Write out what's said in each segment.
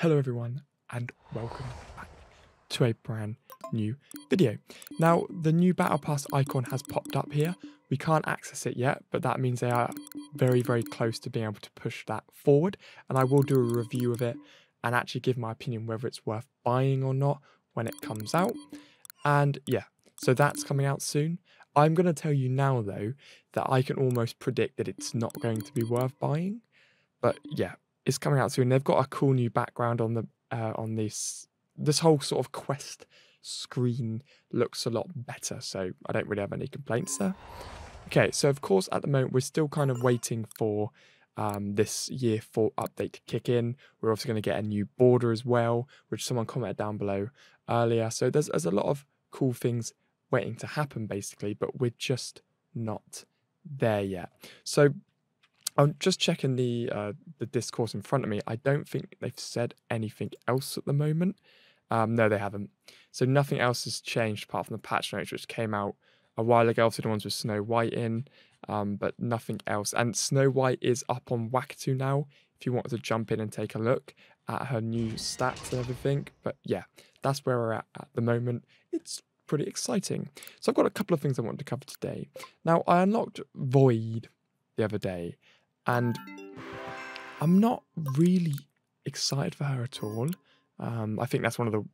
Hello everyone and welcome back to a brand new video. Now the new battle pass icon has popped up here. We can't access it yet, but that means they are very close to being able to push that forward, and I will do a review of it and actually give my opinion whether it's worth buying or not when it comes out. And yeah, so that's coming out soon. I'm going to tell you now though that I can almost predict that it's not going to be worth buying, but yeah, it's coming out soon. They've got a cool new background on the on this whole sort of quest screen looks a lot better, so I don't really have any complaints there. Okay, so of course at the moment we're still kind of waiting for this year 4 update to kick in. We're also going to get a new border as well, which someone commented down below earlier. So there's a lot of cool things waiting to happen basically, but we're just not there yet. So I'm just checking the discourse in front of me. I don't think they've said anything else at the moment. No, they haven't. So nothing else has changed apart from the patch notes, which came out a while ago. Obviously the ones with Snow White in, but nothing else. And Snow White is up on Wakatu now, if you wanted to jump in and take a look at her new stats and everything. But yeah, that's where we're at the moment. It's pretty exciting. So I've got a couple of things I want to cover today. Now, I unlocked VOYD the other day, and I'm not really excited for her at all. I think that's one of the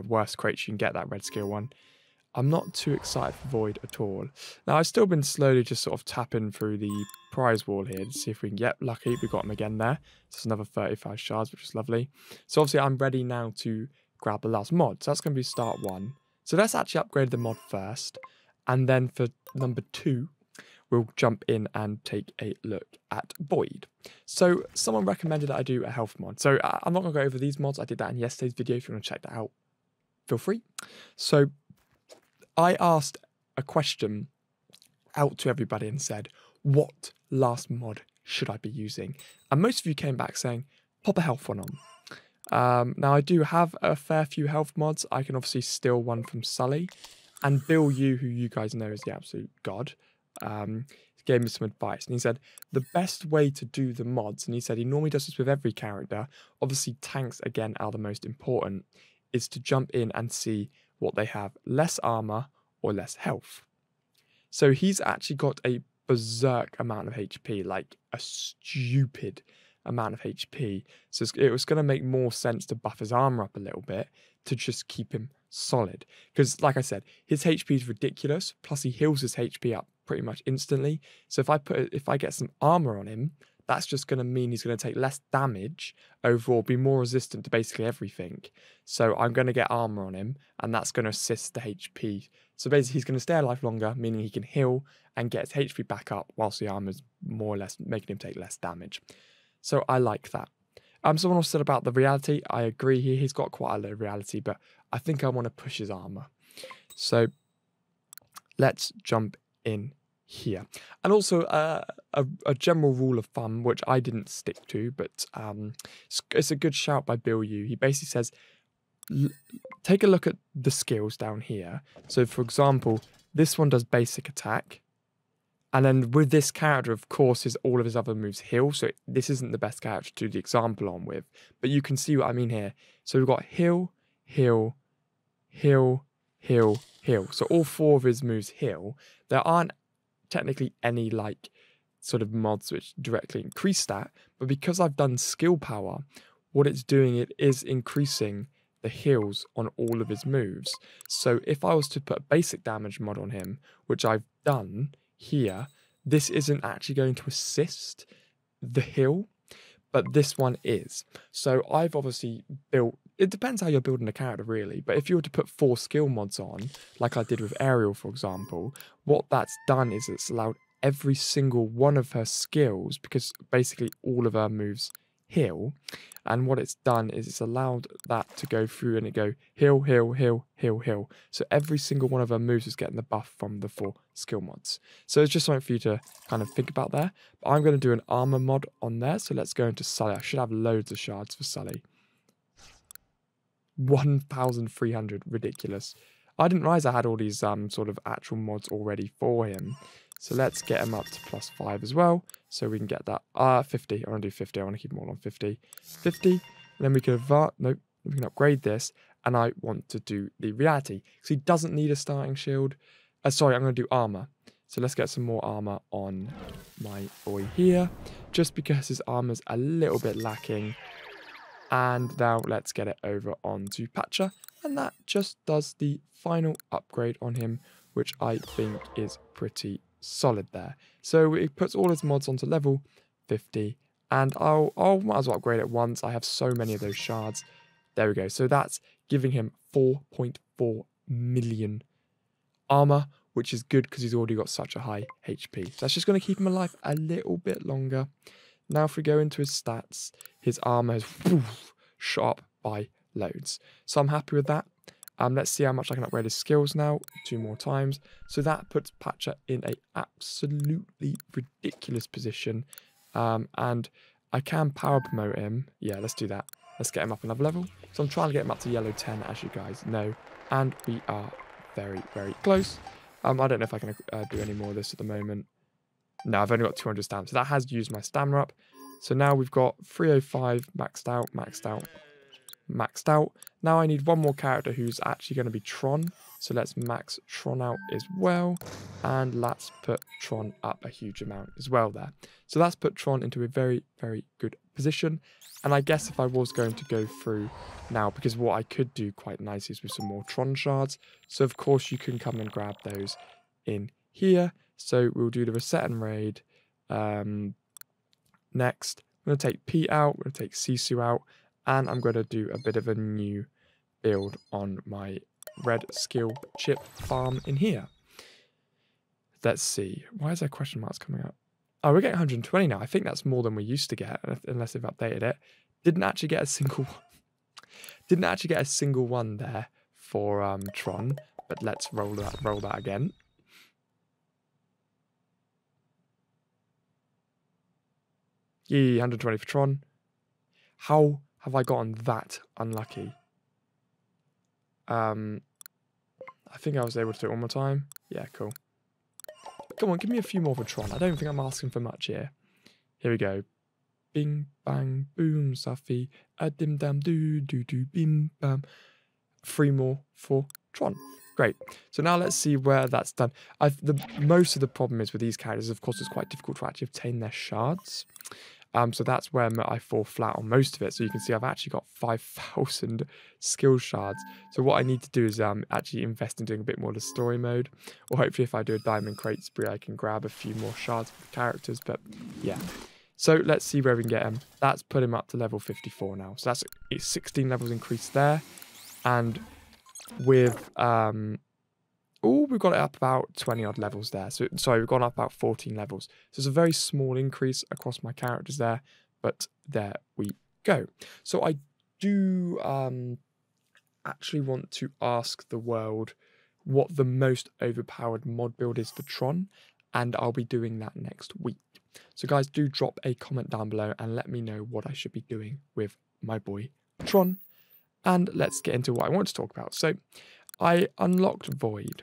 worst crates you can get, that red skill one. I'm not too excited for VOYD at all. Now, I've still been slowly just sort of tapping through the prize wall here to see if we can get lucky. We got him again there. There's another 35 shards, which is lovely. So obviously I'm ready now to grab the last mod. So that's going to be start 1. So let's actually upgrade the mod first. And then for number 2, we'll jump in and take a look at VOYD. So someone recommended that I do a health mod. So I'm not going to go over these mods. I did that in yesterday's video. If you want to check that out, feel free. So I asked a question out to everybody and said, what last mod should I be using? And most of you came back saying, pop a health one on. Now I do have a fair few health mods. I can obviously steal one from Sully. And Bill Yu, who you guys know is the absolute god, gave me some advice, and he said the best way to do the mods, and he said he normally does this with every character, obviously tanks again are the most important, is to jump in and see what they have, less armor or less health. So he's actually got a berserk amount of HP, like a stupid amount of HP, so it was going to make more sense to buff his armor up a little bit to just keep him solid, because like I said, his HP is ridiculous, plus he heals his HP up pretty much instantly. So if I get some armor on him, that's just going to mean he's going to take less damage overall, be more resistant to basically everything. So I'm going to get armor on him, and that's going to assist the HP. So basically he's going to stay alive longer, meaning he can heal and get his HP back up whilst the armor's more or less making him take less damage. So I like that. Someone else said about the reality. I agree here. He's got quite a low reality, but I think I want to push his armor. So let's jump in here. And also a general rule of thumb, which I didn't stick to, but it's a good shout by Bill Yu. He basically says, take a look at the skills down here. So for example, this one does basic attack. And then with this character, of course, all of his other moves heal. So this isn't the best character to do the example on with. But you can see what I mean here. So we've got heal, heal, heal, heal, heal. So all 4 of his moves heal. There aren't technically any like sort of mods which directly increase that. But because I've done skill power, what it's doing, it is increasing the heals on all of his moves. So if I was to put a basic damage mod on him, which I've done here, this isn't actually going to assist the heal, but this one is. So I've obviously built, it depends how you're building a character really, but if you were to put 4 skill mods on, like I did with Ariel for example, what that's done is it's allowed every single one of her skills, because basically all of her moves heal, and what it's done is it's allowed that to go through and it go heal, heal, heal, heal, heal. So every single one of her moves is getting the buff from the 4 skill mods. So it's just something for you to kind of think about there. But I'm going to do an armor mod on there. So let's go into Sully. I should have loads of shards for Sully. 1,300, ridiculous. I didn't realize I had all these sort of actual mods already for him. So let's get him up to +5 as well. So we can get that 50. I want to do 50. I want to keep them all on 50. 50. then we can advance. Nope, we can upgrade this. And I want to do the reality because he doesn't need a starting shield. Sorry, I'm going to do armor. So let's get some more armor on my boy here, just because his armor's a little bit lacking. And now let's get it over onto Patcher, and that just does the final upgrade on him, which I think is pretty solid there. So it puts all his mods onto level 50, and I'll might as well upgrade it once. I have so many of those shards. There we go. So that's giving him 4.4 million armor, which is good because he's already got such a high HP. So that's just going to keep him alive a little bit longer. Now if we go into his stats, his armor has shot up by loads. So I'm happy with that. Let's see how much I can upgrade his skills now. 2 more times. So that puts Patcher in a absolutely ridiculous position. And I can power promote him. Yeah, let's do that. Let's get him up another level. So I'm trying to get him up to yellow 10, as you guys know. And we are very, very close. I don't know if I can do any more of this at the moment. No, I've only got 200 stamina. So that has used my stamina up. So now we've got 305 maxed out, maxed out, maxed out. Now I need one more character who's actually going to be Tron. So let's max Tron out as well. And let's put Tron up a huge amount as well there. So that's put Tron into a very, very good position. And I guess if I was going to go through now, because what I could do quite nicely is with some more Tron shards. So of course you can come and grab those in here. So we'll do the reset and raid. Next, I'm going to take Pete out. I'm going to take Sisu out. And I'm going to do a bit of a new build on my red skill chip farm in here. Let's see. Why is there question marks coming up? Oh, we're getting 120 now. I think that's more than we used to get, unless they've updated it. Didn't actually get a single one there for Tron, but let's roll that again. Yee, 120 for Tron. How have I gotten that unlucky? I think I was able to do it one more time. Yeah, cool. Come on, give me a few more for Tron. I don't think I'm asking for much here. Here we go. Bing, bang, boom, Safi. A dim, dam, doo, doo, doo, bim, bam. 3 more for Tron. Great. So now let's see where that's done. Most of the problem is with these characters, of course, it's quite difficult to actually obtain their shards. So that's where I fall flat on most of it. So you can see I've actually got 5,000 skill shards. So what I need to do is actually invest in doing a bit more of the story mode. Or hopefully if I do a diamond crate spree, I can grab a few more shards for the characters. But yeah. So let's see where we can get him. That's put him up to level 54 now. So that's 16 levels increased there. And with... we've got it up about 20 odd levels there. So sorry, we've gone up about 14 levels. So it's a very small increase across my characters there, but there we go. So I do actually want to ask the world what the most overpowered mod build is for Tron, and I'll be doing that next week. So guys, do drop a comment down below and let me know what I should be doing with my boy Tron. And let's get into what I want to talk about. So I unlocked VOYD.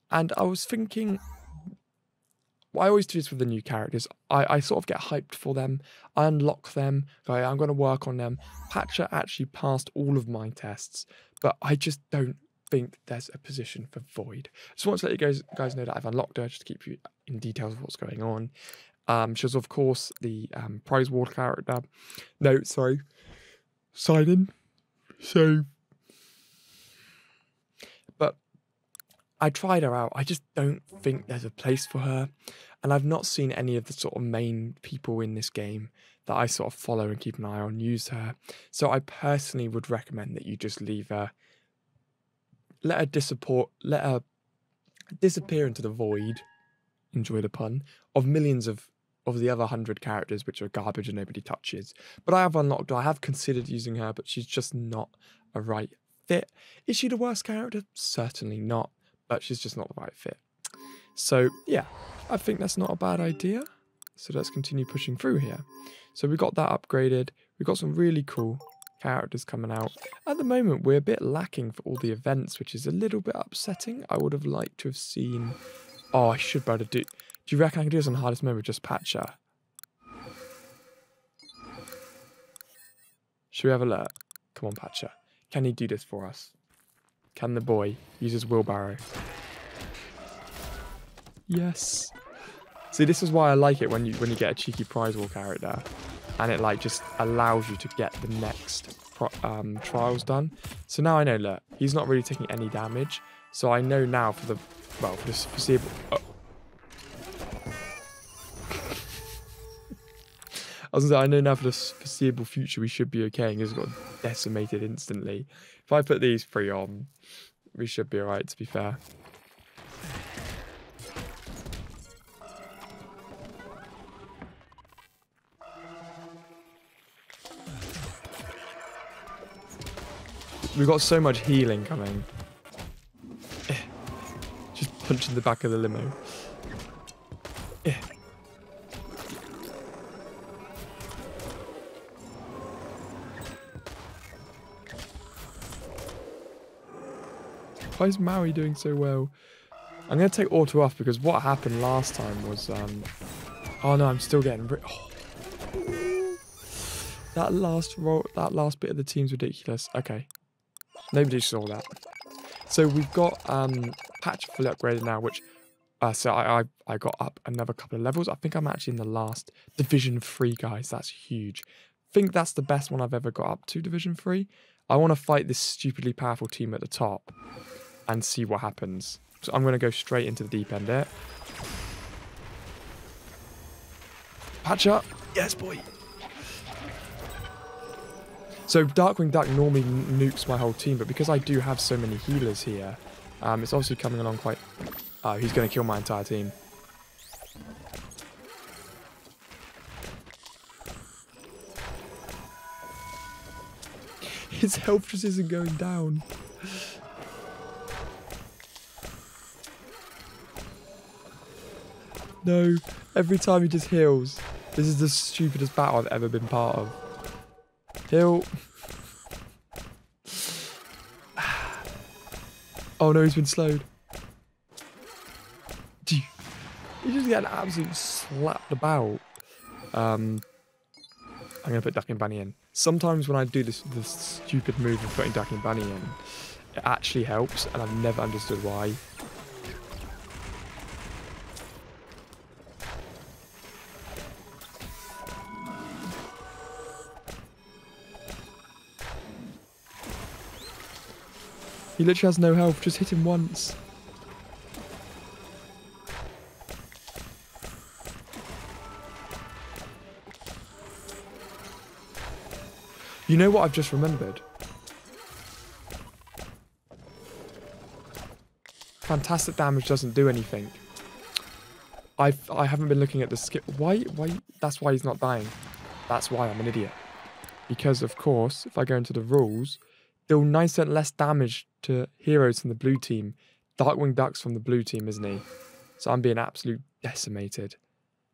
And I was thinking, I always do this with the new characters. I sort of get hyped for them. I unlock them. I'm going to work on them. Patcher actually passed all of my tests, but I just don't think there's a position for VOYD. Just want to let you guys know that I've unlocked her, just to keep you in details of what's going on. She was, of course, the prize war character. No, sorry. Sign in. So... I tried her out. I just don't think there's a place for her. And I've not seen any of the sort of main people in this game that I sort of follow and keep an eye on use her. So I personally would recommend that you just leave her. Let her disappear into the void, enjoy the pun, of millions of the other 100 characters which are garbage and nobody touches. But I have unlocked her. I have considered using her, but she's just not a right fit. Is she the worst character? Certainly not. But she's just not the right fit. So, yeah, I think that's not a bad idea. So let's continue pushing through here. So we got that upgraded. We've got some really cool characters coming out. At the moment, we're a bit lacking for all the events, which is a little bit upsetting. I would have liked to have seen... Oh, I should be able to do... Do you reckon I can do this on hardest mode with just Patcher? Should we have a look? Come on, Patcher. Can he do this for us? Can the boy use his wheelbarrow? Yes. See, this is why I like it when you get a cheeky prize wall character, and it like just allows you to get the next trials done. So now I know. Look, he's not really taking any damage. So I know now for the foreseeable. Oh. I was gonna say, I know now for the foreseeable future we should be okay. And he's got decimated instantly. If I put these 3 on, we should be alright. To be fair. We've got so much healing coming. Just punching the back of the limo. Why is Maui doing so well? I'm going to take auto off because what happened last time was... oh no, I'm still getting... Oh. That last bit of the team's ridiculous. Okay. Nobody saw that. So we've got Patch fully upgraded now, which... so I got up another couple of levels. I think I'm actually in the last Division 3, guys. That's huge. I think that's the best one I've ever got up to, Division 3. I want to fight this stupidly powerful team at the top and see what happens. So I'm going to go straight into the deep end there. Patch up. Yes, boy. So Darkwing Duck normally nukes my whole team, but because I do have so many healers here, it's obviously coming along quite... Oh, he's going to kill my entire team. His health just isn't going down. No, every time he just heals. This is the stupidest battle I've ever been part of. Heal. Oh no, he's been slowed. He's just getting absolutely slapped about. I'm going to put Duck and Bunny in. Sometimes when I do this stupid move of putting Duck and Bunny in, it actually helps, and I've never understood why. He literally has no health, just hit him once. You know what I've just remembered? Fantastic damage doesn't do anything. I haven't been looking at the skill. Why? That's why he's not dying. That's why I'm an idiot. Because, of course, if I go into the rules, deal 9% less damage to heroes from the blue team. Darkwing Duck's from the blue team, isn't he? So I'm being absolutely decimated.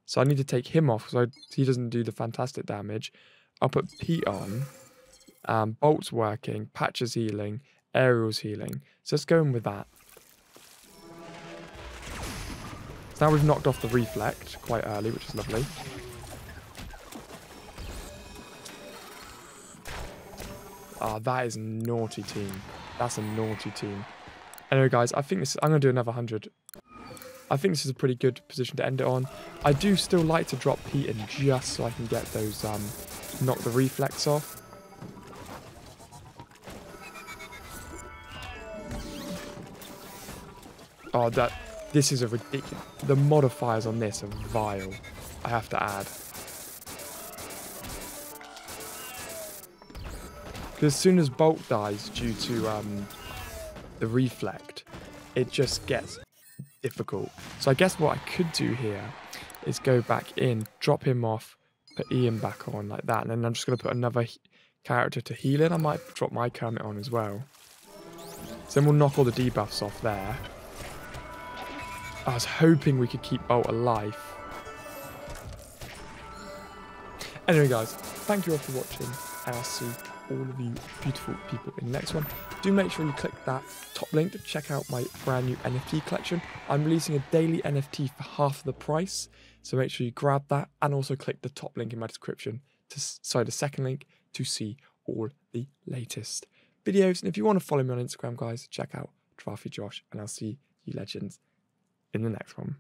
So I need to take him off because he doesn't do the fantastic damage. I'll put Pete on. Bolt's working. Patch's healing. Ariel's healing. So let's go in with that. So now we've knocked off the reflect quite early, which is lovely. Ah, that is a naughty team. That's a naughty team. Anyway, guys, I think this. I'm going to do another 100. I think this is a pretty good position to end it on. I do still like to drop Pete in just so I can get those, knock the reflex off. Oh, this is a ridiculous... The modifiers on this are vile, I have to add. Because as soon as Bolt dies due to the reflect, it just gets difficult. So I guess what I could do here is go back in, drop him off, put Ian back on like that, and then I'm just going to put another character to heal in. I might drop my Kermit on as well. So then we'll knock all the debuffs off there. I was hoping we could keep Bolt alive. Anyway, guys, thank you all for watching, and I'll see all of you beautiful people in the next one. Do make sure you click that top link to check out my brand new NFT collection. I'm releasing a daily NFT for half the price, so make sure you grab that, and also click the top link in my description, the second link, to see all the latest videos. And if you want to follow me on Instagram, guys, check out Drafty Josh, and I'll see you legends in the next one.